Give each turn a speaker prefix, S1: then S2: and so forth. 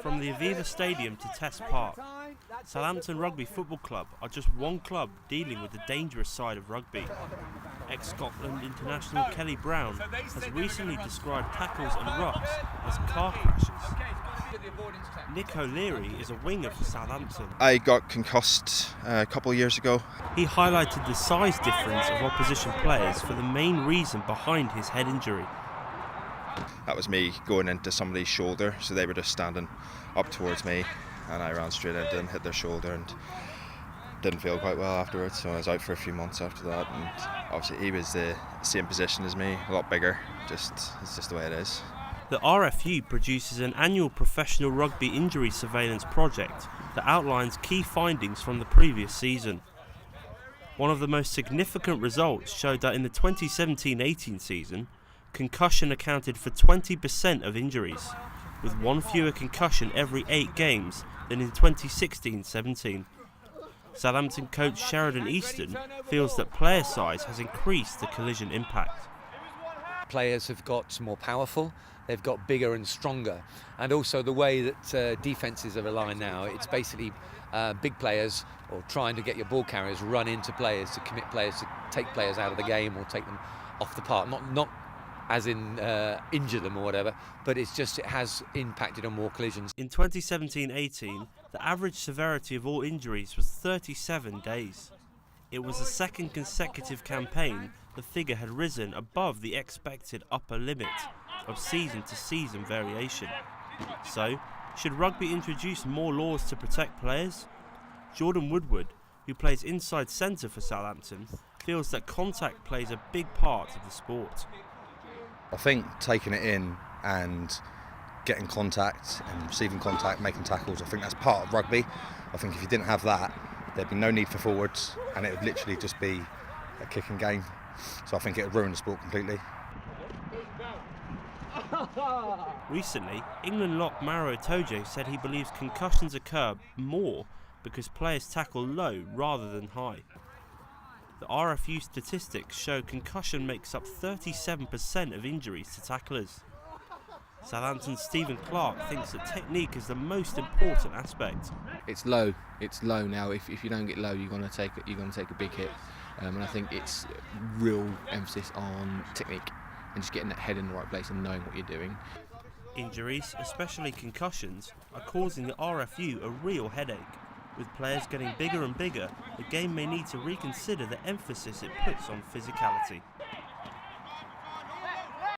S1: From the Aviva Stadium to Test Park, Southampton Rugby Football Club are just one club dealing with the dangerous side of rugby. Ex-Scotland international Kelly Brown has recently described tackles and rucks as car crashes. Nick O'Leary is a winger for Southampton.
S2: I got concussed a couple of years ago.
S1: He highlighted the size difference of opposition players for the main reason behind his head injury.
S2: That was me going into somebody's shoulder, so they were just standing up towards me and I ran straight into them, hit their shoulder and didn't feel quite well afterwards, so I was out for a few months after that. And obviously he was the same position as me, a lot bigger, it's just the way it is.
S1: The RFU produces an annual professional rugby injury surveillance project that outlines key findings from the previous season. One of the most significant results showed that in the 2017-18 season, concussion accounted for 20% of injuries, with one fewer concussion every 8 games than in 2016-17. Southampton coach Sheridan Easton feels that player size has increased the collision impact.
S3: Players have got more powerful, they've got bigger and stronger, and also the way that defences are aligned now, it's basically big players or trying to get your ball carriers run into players to commit players, to take players out of the game or take them off the park, not as in injure them or whatever, but it has impacted on more collisions.
S1: In 2017-18, the average severity of all injuries was 37 days. It was the second consecutive campaign the figure had risen above the expected upper limit of season-to-season variation. So, should rugby introduce more laws to protect players? Jordan Woodward, who plays inside centre for Southampton, feels that contact plays a big part of the sport.
S4: I think taking it in and getting contact and receiving contact, making tackles, I think that's part of rugby. I think if you didn't have that, there'd be no need for forwards and it would literally just be a kicking game. So I think it would ruin the sport completely.
S1: Recently, England lock Maro Itoje said he believes concussions occur more because players tackle low rather than high. The RFU statistics show concussion makes up 37% of injuries to tacklers. Southampton's Stephen Clark thinks that technique is the most important aspect.
S5: It's low now. If you don't get low, you're going to take a big hit. And I think it's real emphasis on technique and just getting that head in the right place and knowing what you're doing.
S1: Injuries, especially concussions, are causing the RFU a real headache. With players getting bigger and bigger, the game may need to reconsider the emphasis it puts on physicality.